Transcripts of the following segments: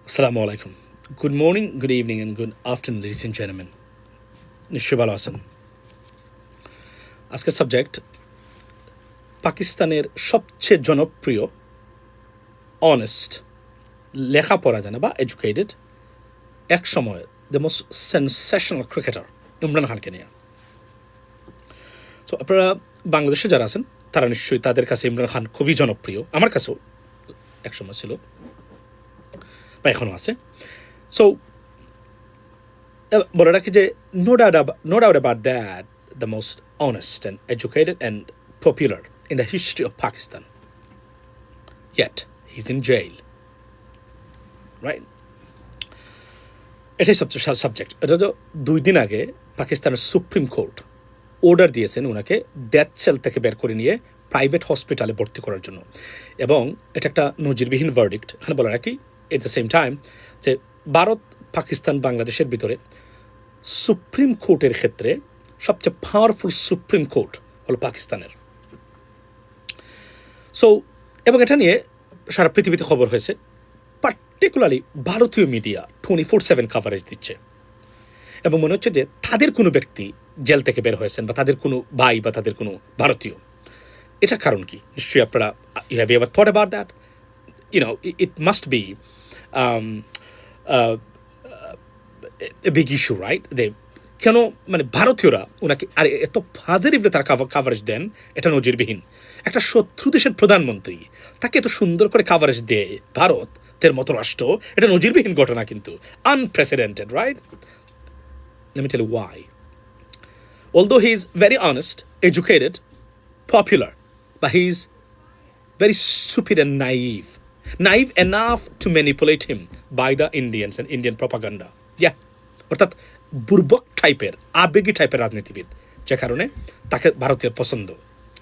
Assalamu alaikum. Good morning, good evening, and good afternoon, ladies and gentlemen. নিশ্চয়ই ভালো আছেন। আজকের সাবজেক্ট পাকিস্তানের সবচেয়ে জনপ্রিয় অনেস্ট লেখাপড়া জানা বা এডুকেটেড এক সময়ের the most sensational cricketer Imran খানকে নিয়ে। তো আপনারা বাংলাদেশে যারা আছেন তারা নিশ্চয়ই তাদের কাছে ইমরান খান খুবই জনপ্রিয়, আমার কাছেও এক সময় ছিল বা এখনও আছে। সো বলে রাখি যে no doubt about that, the most honest and educated and popular in the history of Pakistan. Yet he's in jail, right? এটাই সবচেয়ে সাবজেক্ট। এটা তো 2 দিন আগে পাকিস্তানের সুপ্রিম কোর্ট অর্ডার দিয়েছেন ওনাকে ডেথ সেল থেকে বের করে নিয়ে প্রাইভেট হসপিটালে ভর্তি করার জন্য, এবং এটা একটা নজিরবিহীন ভার্ডিক্ট। এখানে বলে রাখি এট দ্য সেম টাইম যে ভারত, পাকিস্তান, বাংলাদেশের ভিতরে সুপ্রিম কোর্টের ক্ষেত্রে সবচেয়ে পাওয়ারফুল সুপ্রিম কোর্ট হলো পাকিস্তানের। সো এবং এটা নিয়ে সারা পৃথিবীতে খবর হয়েছে, পার্টিকুলারলি ভারতীয় মিডিয়া 24/7 কাভারেজ দিচ্ছে, এবং মনে হচ্ছে যে তাদের কোনো ব্যক্তি জেল থেকে বের হয়েছেন বা তাদের কোনো ভাই বা তাদের কোনো ভারতীয়। এটার কারণ কি? নিশ্চয়ই আপনারা you have ever thought about that? It must be a big issue, right? কেন মানে ভারতীয়রা ওনাকে আর এত পজিটিভলি তারা কাভারেজ দেন, এটা নজিরবিহীন। একটা শত্রু দেশের প্রধানমন্ত্রী তাকে এত সুন্দর করে কাভারেজ দেয় ভারতের মতো রাষ্ট্র, এটা নজিরবিহীন ঘটনা, কিন্তু unprecedented, right? Let me tell you why. Although he is very honest, educated, popular, but he is very stupid and naive enough to manipulate him by the Indians and Indian propaganda. Yeah, অর্থাৎ বুর্বক টাইপের, আবেগী টাইপের রাজনীতিবিদ, যে কারণে তাকে ভারতীয় পছন্দ।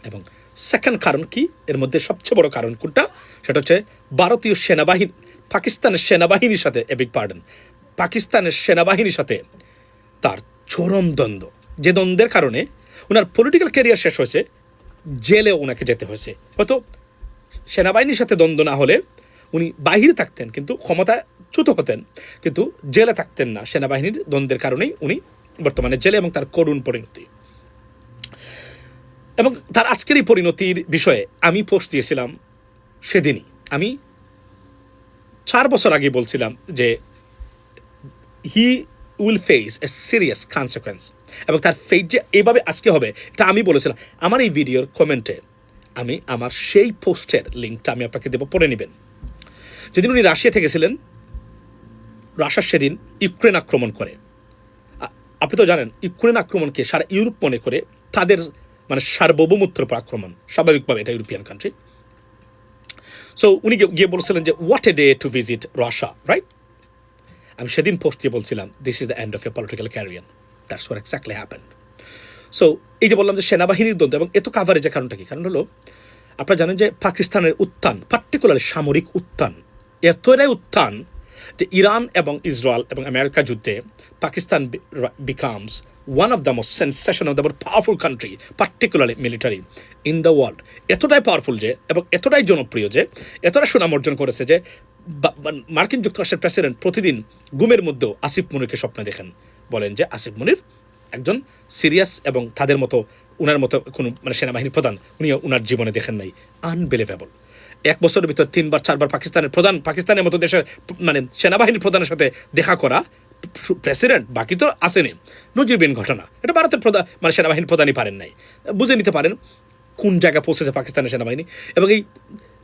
এবং সেকেন্ড কারণ কি, এর মধ্যে সবচেয়ে বড় কারণ কোনটা, সেটা হচ্ছে ভারতীয় সেনাবাহিনী, পাকিস্তানের সেনাবাহিনীর সাথে, পাকিস্তানের সেনাবাহিনীর সাথে তার চরম দ্বন্দ্ব, যে দ্বন্দ্বের কারণে ওনার পলিটিক্যাল ক্যারিয়ার শেষ হয়েছে, জেলে ওনাকে যেতে হয়েছে। হয়তো সেনাবাহিনীর সাথে দ্বন্দ্ব না হলে উনি বাহিরে থাকতেন, কিন্তু ক্ষমতাচ্যুত হতেন, কিন্তু জেলে থাকতেন না। সেনাবাহিনীর দ্বন্দ্বের কারণেই উনি বর্তমানে জেলে, এবং তার করুণ পরিণতি। এবং তার আজকের এই পরিণতির বিষয়ে আমি পোস্ট দিয়েছিলাম সেদিনই। আমি 4 বছর আগে বলছিলাম যে he will face A serious consequence, এবং তার ফেট যে এভাবে আজকে হবে এটা আমি বলেছিলাম। আমার এই ভিডিওর কমেন্টে আমি আমার সেই পোস্টের লিঙ্কটা আমি আপনাকে দেবো, পড়ে নেবেন। যেদিন উনি রাশিয়াতে গেছিলেন, রাশিয়া সেদিন ইউক্রেন আক্রমণ করে। আপনি তো জানেন ইউক্রেন আক্রমণকে সারা ইউরোপ মনে করে তাদের মানে সার্বভৌমত্বের উপর আক্রমণ, স্বাভাবিকভাবে এটা ইউরোপিয়ান কান্ট্রি। সো উনি গিয়ে বলছিলেন যে what a day to visit Russia, right? আমি সেদিন পোস্ট দিয়ে বলছিলাম this is the end of a political career, that's what exactly happened. So এই যে বললাম যে সেনাবাহিনীর দ্বন্দ্ব, এবং এত কাভারেজের কারণটা কি? কারণ হলো আপনারা জানেন যে পাকিস্তানের উত্থান, পার্টিকুলারলি সামরিক উত্থান, এতটাই উত্থান যে ইরান এবং ইসরায়েল এবং আমেরিকা যুদ্ধে Pakistan becomes one of the most sensational, the most powerful country, particularly military in the world. এতটাই পাওয়ারফুল যে, এবং এতটাই জনপ্রিয় যে, এতটা সুনাম অর্জন করেছে যে মার্কিন যুক্তরাষ্ট্রের প্রেসিডেন্ট প্রতিদিন ঘুমের মধ্যেও আসিফ মনিরকে স্বপ্নে দেখেন, বলেন যে আসিফ মনির একজন সিরিয়াস এবং তাদের মতো উনার মতো কোনো মানে সেনাবাহিনীর প্রধান উনি উনার জীবনে দেখেন নাই। আনবিলিভেবল। 1 বছরের ভিতর 3-4বার পাকিস্তানের মতো দেশের মানে সেনাবাহিনীর প্রধানের সাথে দেখা করা প্রেসিডেন্ট, বাকি তো আসেনি। নজিরবিহীন ঘটনা। এটা ভারতের মানে সেনাবাহিনীর প্রধানই পারেন নাই। বুঝে নিতে পারেন কোন জায়গায় পৌঁছেছে পাকিস্তানের সেনাবাহিনী। এবং এই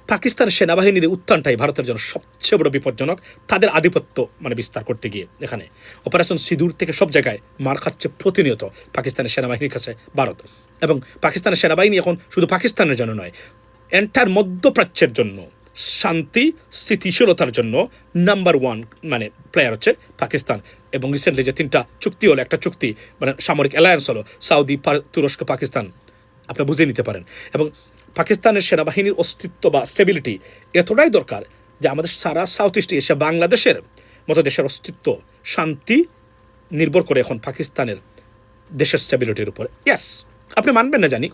পাকিস্তানের সেনাবাহিনীর উত্থানটাই ভারতের জন্য সবচেয়ে বড় বিপজ্জনক, তাদের আধিপত্য মানে বিস্তার করতে গিয়ে। এখানে অপারেশন সিঁদুর থেকে সব জায়গায় মার খাচ্ছে প্রতিনিয়ত পাকিস্তানের সেনাবাহিনীর কাছে ভারত। এবং পাকিস্তানের সেনাবাহিনী এখন শুধু পাকিস্তানের জন্য নয়, এন্টার মধ্যপ্রাচ্যের জন্য, শান্তি স্থিতিশীলতার জন্য নাম্বার 1 মানে প্লেয়ার হচ্ছে পাকিস্তান। এবং রিসেন্টলি যে 3টা চুক্তি হলো, একটা চুক্তি মানে সামরিক অ্যালায়েন্স হলো সৌদি, তুরস্ক, পাকিস্তান, আপনারা বুঝে নিতে পারেন। এবং পাকিস্তানের সেনাবাহিনীর অস্তিত্ব বা স্টেবিলিটি এতটাই দরকার যে আমাদের সারা সাউথ ইস্ট এশিয়া, বাংলাদেশের মতো দেশের অস্তিত্ব, শান্তি নির্ভর করে এখন পাকিস্তানের দেশের স্টেবিলিটির উপর। ইয়েস, আপনি মানবেন না জানি,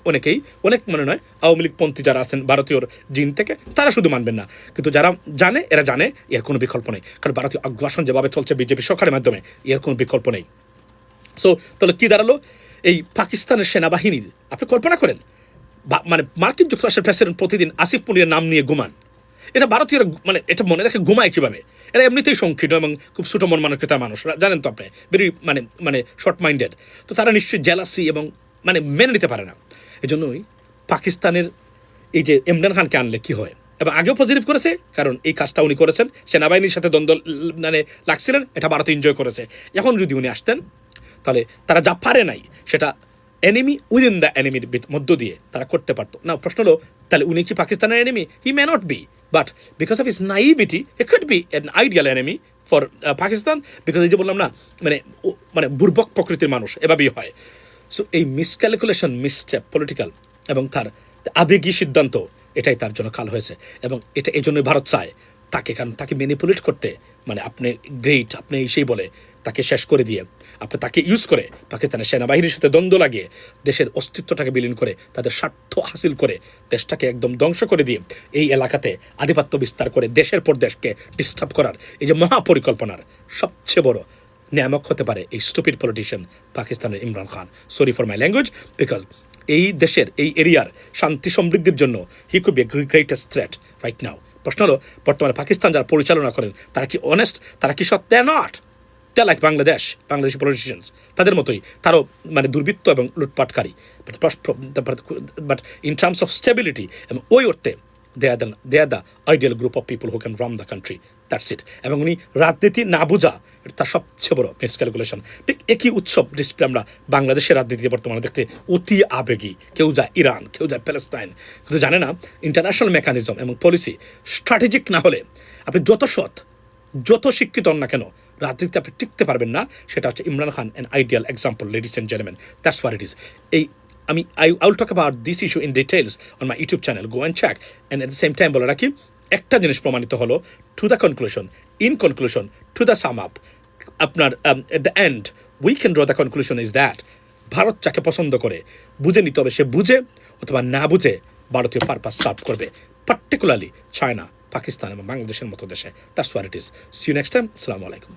অনেক মনে নয় আওয়ামী লীগপন্থী যারা আছেন ভারতীয় জিন থেকে তারা শুধু মানবেন না, কিন্তু যারা জানে এরা জানে এর কোনো বিকল্প নেই, কারণ ভারতীয় আগ্রাসন যেভাবে চলছে বিজেপি সরকারের মাধ্যমে এর কোনো বিকল্প নেই। সো তাহলে কী দাঁড়ালো, এই পাকিস্তানের সেনাবাহিনীর আপনি কল্পনা করেন মানে মার্কিন যুক্তরাষ্ট্রের প্রেসিডেন্ট প্রতিদিন আসিফ মনিরের নাম নিয়ে ঘুমান, এটা ভারতীয়রা মানে এটা মনে রেখে ঘুমায় কীভাবে? এরা এমনিতেই সংকীর্ণ এবং খুব ছোটো মন মানসিকতার মানুষ, জানেন তো আপনি, ভেরি মানে শর্ট মাইন্ডেড। তো তারা নিশ্চয়ই জেলাসি এবং মানে মেনে নিতে পারে না। এই জন্যই পাকিস্তানের এই যে ইমরান খানকে আনলে কী হয়, এবং আগেও পজিটিভ করেছে, কারণ এই কাজটা উনি করেছেন, সেনাবাহিনীর সাথে দ্বন্দ্ব মানে লাগছিলেন, এটা ভারত এনজয় করেছে। এখন যদি উনি আসতেন তাহলে তারা যা পারে নাই সেটা এনিমি উইদিন দ্য এনিমির মধ্য দিয়ে তারা করতে পারতো না। প্রশ্ন হলো তাহলে উনি কি পাকিস্তানের enemy? He may not be, but because of his naivety he could be an ideal enemy for Pakistan, because এই যে বললাম না মানে বুর্বক প্রকৃতির মানুষ এভাবেই হয়। সো এই মিসক্যালকুলেশন, মিসস্টেপ পলিটিক্যাল এবং তার আবেগী সিদ্ধান্ত, এটাই তার জন্য কাল হয়েছে, এবং এটা এই জন্যই ভারত চায় তাকে, কারণ তাকে ম্যানিপুলেট করতে, মানে আপনি গ্রেট, আপনি সেই বলে তাকে শেষ করে দিয়ে আপনি তাকে ইউজ করে পাকিস্তানের সেনাবাহিনীর সাথে দ্বন্দ্ব লাগিয়ে দেশের অস্তিত্বটাকে বিলীন করে তাদের স্বার্থ হাসিল করে দেশটাকে একদম ধ্বংস করে দিয়ে এই এলাকাতে আধিপত্য বিস্তার করে দেশের পর দেশকে ডিস্টার্ব করার এই যে মহাপরিকল্পনার সবচেয়ে বড় নিয়ামক হতে পারে এই স্টুপিড পলিটিশিয়ান পাকিস্তানের Imran Khan. Sorry for my language, because এই দেশের এই এরিয়ার শান্তি সমৃদ্ধির জন্য he could be a greatest threat right now. প্রশ্ন হলো বর্তমানে পাকিস্তান যারা পরিচালনা করেন তারা কি অনেস্ট, তারা কি সৎ? They are not. Like Bangladeshi politicians, তাদের মতোই তারও মানে দুর্বৃত্ত এবং লুটপাটকারী, but in terms of stability এবং ওই অর্থে they are the ideal group of people who can run the country, that's it. এবং উনি রাজনীতি না বোঝা, তার সবচেয়ে বড় মিসক্যালকুলেশন। ঠিক একই উৎসব ডিসপ্লে আমরা বাংলাদেশের রাজনীতিতে বর্তমানে দেখতে অতি আবেগী, কেউ যায় ইরান, কেউ যায় প্যালেস্টাইন, কিন্তু জানে না ইন্টারন্যাশনাল মেকানিজম এবং পলিসি স্ট্র্যাটেজিক না হলে আপনি যত সৎ, যত শিক্ষিত হন না কেন, রাজনীতিতে আপনি টিকতে পারবেন না। সেটা হচ্ছে Imran Khan an ideal example, ladies and gentleman, that's what it is. I will talk about this issue in details on my YouTube channel. Go and check. And at the same time বলে রাখি, একটা জিনিস প্রমাণিত হলো, to the conclusion, in conclusion, to the sum up, আপনার at the end we can draw the conclusion is that Bharat যাকে পছন্দ করে বুঝে নিতে হবে, সে বুঝে অথবা না বুঝে ভারতীয় পারপাস সার্ভ করবে, পার্টিকুলারলি চায়না, পাকিস্তান এবং বাংলাদেশের মতো দেশে। That's what it is. See you next time. Assalamu alaikum.